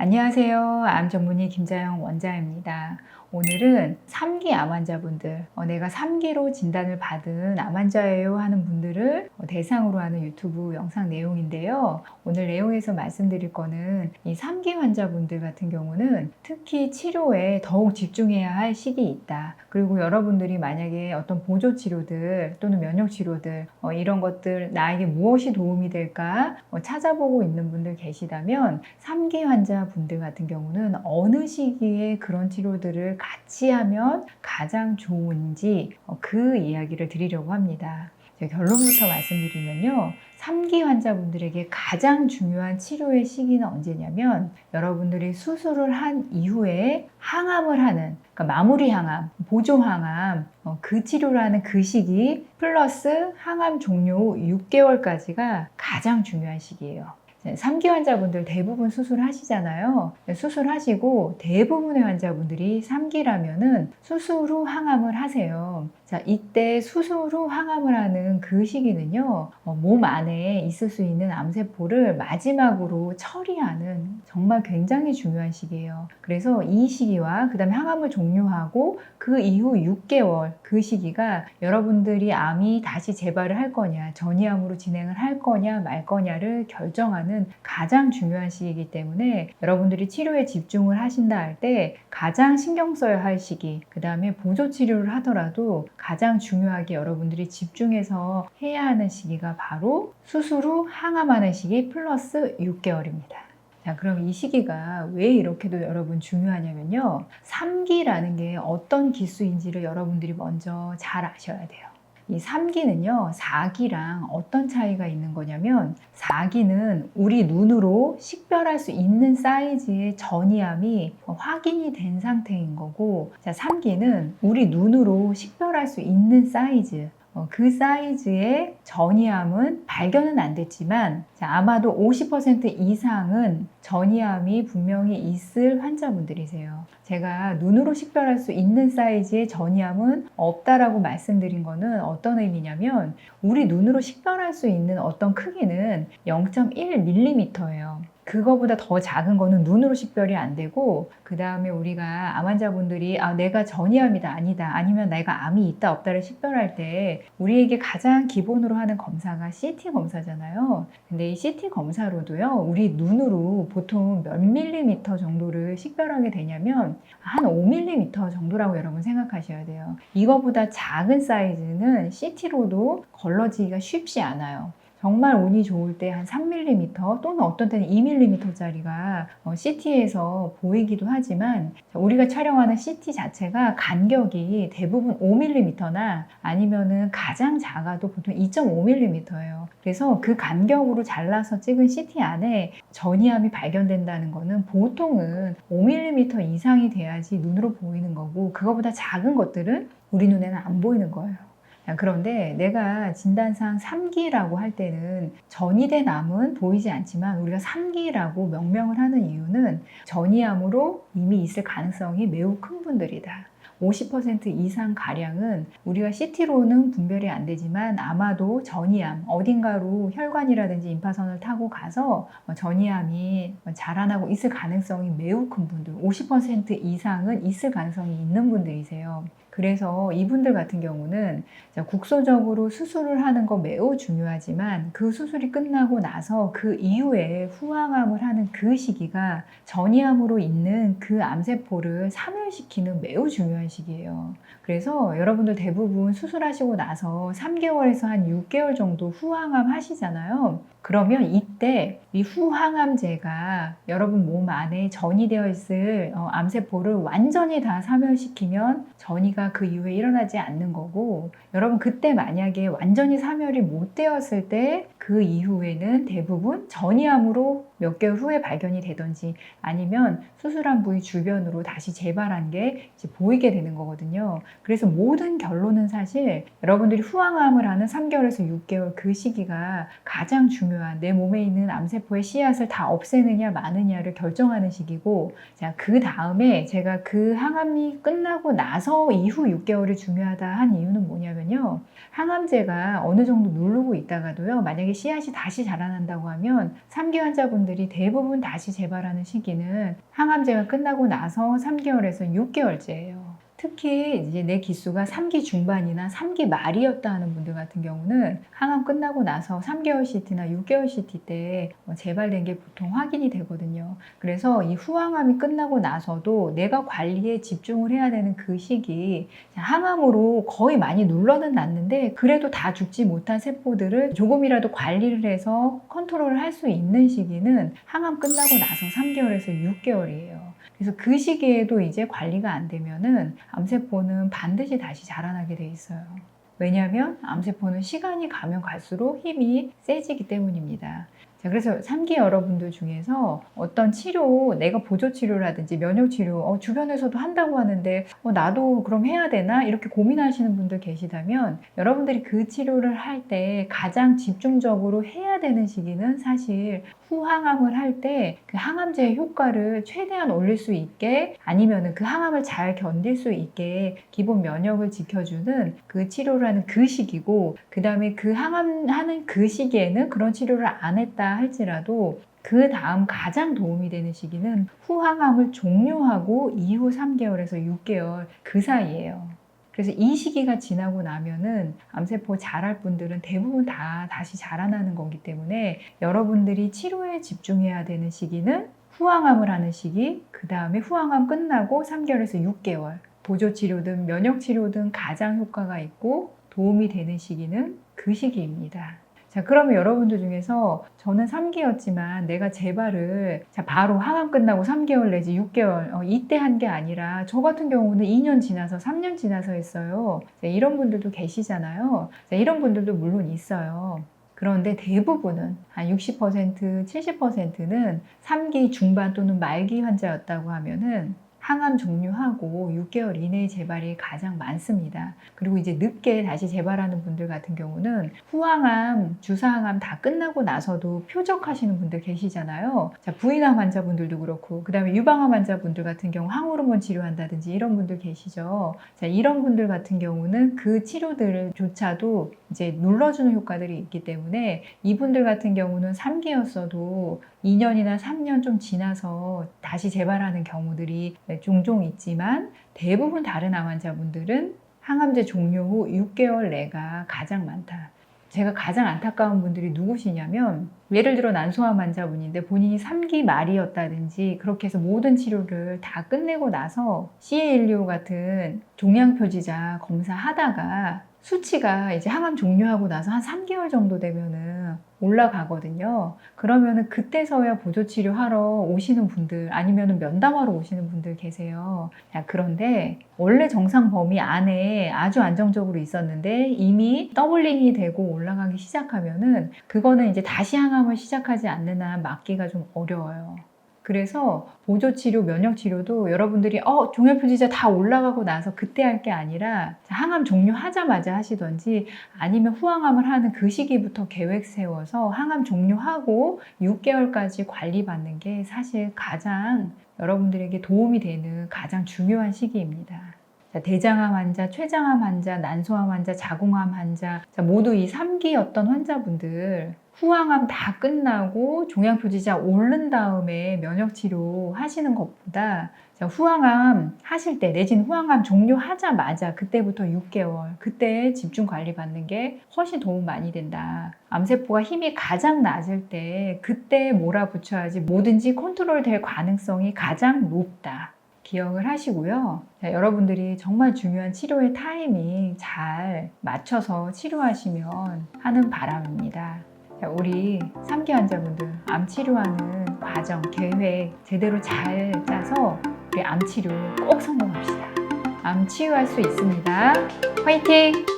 안녕하세요. 암 전문의 김자영 원장입니다. 오늘은 3기 암 환자분들, 내가 3기로 진단을 받은 암 환자예요 하는 분들을 대상으로 하는 유튜브 영상 내용인데요. 오늘 내용에서 말씀드릴 거는 이 3기 환자분들 같은 경우는 특히 치료에 더욱 집중해야 할 시기 있다. 그리고 여러분들이 만약에 어떤 보조 치료들 또는 면역 치료들 이런 것들 나에게 무엇이 도움이 될까 찾아보고 있는 분들 계시다면 3기 환자분들 같은 경우는 어느 시기에 그런 치료들을 같이 하면 가장 좋은지 그 이야기를 드리려고 합니다. 결론부터 말씀드리면요. 3기 환자분들에게 가장 중요한 치료의 시기는 언제냐면 여러분들이 수술을 한 이후에 항암을 하는 그러니까 마무리 항암, 보조 항암 그 치료를 하는 그 시기 플러스 항암 종료 후 6개월까지가 가장 중요한 시기예요. 3기 환자분들 대부분 수술하시잖아요. 수술하시고 대부분의 환자분들이 3기라면은 수술 후 항암을 하세요. 자, 이때 수술 후 항암을 하는 그 시기는요, 몸 안에 있을 수 있는 암세포를 마지막으로 처리하는 정말 굉장히 중요한 시기예요. 그래서 이 시기와 그 다음에 항암을 종료하고 그 이후 6개월 그 시기가 여러분들이 암이 다시 재발을 할 거냐, 전이암으로 진행을 할 거냐 말 거냐를 결정하는 가장 중요한 시기이기 때문에 여러분들이 치료에 집중을 하신다 할 때 가장 신경 써야 할 시기, 그 다음에 보조 치료를 하더라도 가장 중요하게 여러분들이 집중해서 해야 하는 시기가 바로 수술 후 항암하는 시기 플러스 6개월입니다. 자, 그럼 이 시기가 왜 이렇게도 여러분 중요하냐면요. 3기라는 게 어떤 기수인지를 여러분들이 먼저 잘 아셔야 돼요. 이 3기는요, 4기랑 어떤 차이가 있는 거냐면 4기는 우리 눈으로 식별할 수 있는 사이즈의 전이암이 확인이 된 상태인 거고, 자, 3기는 우리 눈으로 식별할 수 있는 사이즈, 그 사이즈의 전이암은 발견은 안 됐지만 아마도 50% 이상은 전이암이 분명히 있을 환자분들이세요. 제가 눈으로 식별할 수 있는 사이즈의 전이암은 없다라고 말씀드린 거는 어떤 의미냐면 우리 눈으로 식별할 수 있는 어떤 크기는 0.1mm예요. 그거보다 더 작은 거는 눈으로 식별이 안 되고 그 다음에 우리가 암 환자분들이 내가 전이암이다 아니다 아니면 내가 암이 있다 없다를 식별할 때 우리에게 가장 기본으로 하는 검사가 CT 검사잖아요. 근데 이 CT 검사로도요 우리 눈으로 보통 몇 밀리미터 정도를 식별하게 되냐면 한 5mm 정도라고 여러분 생각하셔야 돼요. 이거보다 작은 사이즈는 CT로도 걸러지기가 쉽지 않아요. 정말 운이 좋을 때 한 3mm 또는 어떤 때는 2mm짜리가 CT에서 보이기도 하지만 우리가 촬영하는 CT 자체가 간격이 대부분 5mm나 아니면은 가장 작아도 보통 2.5mm예요. 그래서 그 간격으로 잘라서 찍은 CT 안에 전이암이 발견된다는 거는 보통은 5mm 이상이 돼야지 눈으로 보이는 거고 그거보다 작은 것들은 우리 눈에는 안 보이는 거예요. 그런데 내가 진단상 3기라고 할 때는 전이된 암은 보이지 않지만 우리가 3기라고 명명을 하는 이유는 전이암으로 이미 있을 가능성이 매우 큰 분들이다. 50% 이상 가량은 우리가 CT로는 분별이 안 되지만 아마도 전이암, 어딘가로 혈관이라든지 임파선을 타고 가서 전이암이 자라나고 있을 가능성이 매우 큰 분들, 50% 이상은 있을 가능성이 있는 분들이세요. 그래서 이분들 같은 경우는 국소적으로 수술을 하는 거 매우 중요하지만 그 수술이 끝나고 나서 그 이후에 후항암을 하는 그 시기가 전이암으로 있는 그 암세포를 사멸시키는 매우 중요한 시기예요. 그래서 여러분들 대부분 수술하시고 나서 3개월에서 한 6개월 정도 후항암 하시잖아요. 그러면 이때 이 후항암제가 여러분 몸 안에 전이되어 있을 암세포를 완전히 다 사멸시키면 전이가 그 이후에 일어나지 않는 거고 여러분 그때 만약에 완전히 사멸이 못 되었을 때 그 이후에는 대부분 전이암으로 몇 개월 후에 발견이 되든지 아니면 수술한 부위 주변으로 다시 재발한 게 이제 보이게 되는 거거든요. 그래서 모든 결론은 사실 여러분들이 후항암을 하는 3개월에서 6개월 그 시기가 가장 중요한 내 몸에 있는 암세포의 씨앗을 다 없애느냐 마느냐를 결정하는 시기고 자, 그 다음에 제가 그 항암이 끝나고 나서 이후 6개월이 중요하다 한 이유는 뭐냐면요. 항암제가 어느 정도 누르고 있다가도요. 만약에 씨앗이 다시 자라난다고 하면 3기 환자분들 환자들이 대부분 다시 재발하는 시기는 항암제가 끝나고 나서 3개월에서 6개월째예요. 특히 이제 내 기수가 3기 중반이나 3기 말이었다 하는 분들 같은 경우는 항암 끝나고 나서 3개월 CT나 6개월 CT 때 재발된 게 보통 확인이 되거든요. 그래서 이 후항암이 끝나고 나서도 내가 관리에 집중을 해야 되는 그 시기, 항암으로 거의 많이 눌러는 놨는데 그래도 다 죽지 못한 세포들을 조금이라도 관리를 해서 컨트롤을 할 수 있는 시기는 항암 끝나고 나서 3개월에서 6개월이에요. 그래서 그 시기에도 이제 관리가 안 되면은 암세포는 반드시 다시 자라나게 돼 있어요. 왜냐하면 암세포는 시간이 가면 갈수록 힘이 세지기 때문입니다. 자, 그래서 3기 여러분들 중에서 어떤 치료, 내가 보조치료라든지 면역치료 주변에서도 한다고 하는데 나도 그럼 해야 되나? 이렇게 고민하시는 분들 계시다면 여러분들이 그 치료를 할 때 가장 집중적으로 해야 되는 시기는 사실 후항암을 할 때 그 항암제의 효과를 최대한 올릴 수 있게 아니면 그 항암을 잘 견딜 수 있게 기본 면역을 지켜주는 그 치료를 하는 그 시기고, 그 다음에 그 항암하는 그 시기에는 그런 치료를 안 했다 할지라도 그 다음 가장 도움이 되는 시기는 후항암을 종료하고 이후 3개월에서 6개월 그 사이예요. 그래서 이 시기가 지나고 나면은 암세포 자랄 분들은 대부분 다 다시 자라나는 거기 때문에 여러분들이 치료에 집중해야 되는 시기는 후항암을 하는 시기, 그 다음에 후항암 끝나고 3개월에서 6개월 보조치료든 면역치료든 가장 효과가 있고 도움이 되는 시기는 그 시기입니다. 자, 그러면 여러분들 중에서 저는 3기였지만 내가 재발을 바로 항암 끝나고 3개월 내지 6개월 이때 한 게 아니라 저 같은 경우는 2년 지나서 3년 지나서 했어요. 자, 이런 분들도 계시잖아요. 자, 이런 분들도 물론 있어요. 그런데 대부분은 한 60%, 70%는 3기 중반 또는 말기 환자였다고 하면은 항암 종료하고 6개월 이내의 재발이 가장 많습니다. 그리고 이제 늦게 다시 재발하는 분들 같은 경우는 후항암, 주사항암 다 끝나고 나서도 표적하시는 분들 계시잖아요. 자, 부인암 환자분들도 그렇고, 그 다음에 유방암 환자분들 같은 경우 항호르몬 치료한다든지 이런 분들 계시죠. 자, 이런 분들 같은 경우는 그 치료들조차도 이제 눌러주는 효과들이 있기 때문에 이분들 같은 경우는 3기였어도 2년이나 3년 좀 지나서 다시 재발하는 경우들이 종종 있지만 대부분 다른 암 환자분들은 항암제 종료 후 6개월 내가 가장 많다. 제가 가장 안타까운 분들이 누구시냐면 예를 들어 난소암 환자분인데 본인이 3기 말이었다든지 그렇게 해서 모든 치료를 다 끝내고 나서 CA125 같은 종양표지자 검사하다가 수치가 이제 항암 종료하고 나서 한 3개월 정도 되면은 올라가거든요. 그러면은 그때서야 보조치료 하러 오시는 분들 아니면은 면담하러 오시는 분들 계세요. 야, 그런데 원래 정상 범위 안에 아주 안정적으로 있었는데 이미 더블링이 되고 올라가기 시작하면은 그거는 이제 다시 항암을 시작하지 않는 한 막기가 좀 어려워요. 그래서 보조치료, 면역치료도 여러분들이 종양표지자 다 올라가고 나서 그때 할 게 아니라 항암 종료하자마자 하시던지 아니면 후항암을 하는 그 시기부터 계획 세워서 항암 종료하고 6개월까지 관리받는 게 사실 가장 여러분들에게 도움이 되는 가장 중요한 시기입니다. 대장암 환자, 췌장암 환자, 난소암 환자, 자궁암 환자 모두 이 3기였던 환자분들 후항암 다 끝나고 종양표지자 오른 다음에 면역치료 하시는 것보다 후항암 하실 때 내지는 후항암 종료하자마자 그때부터 6개월 그때 집중 관리 받는 게 훨씬 도움 많이 된다. 암세포가 힘이 가장 낮을 때 그때 몰아붙여야지 뭐든지 컨트롤 될 가능성이 가장 높다. 기억을 하시고요. 자, 여러분들이 정말 중요한 치료의 타이밍 잘 맞춰서 치료하시면 하는 바람입니다. 자, 우리 3기 환자분들 암 치료하는 과정, 계획 제대로 잘 짜서 우리 암 치료 꼭 성공합시다. 암 치유할 수 있습니다. 화이팅!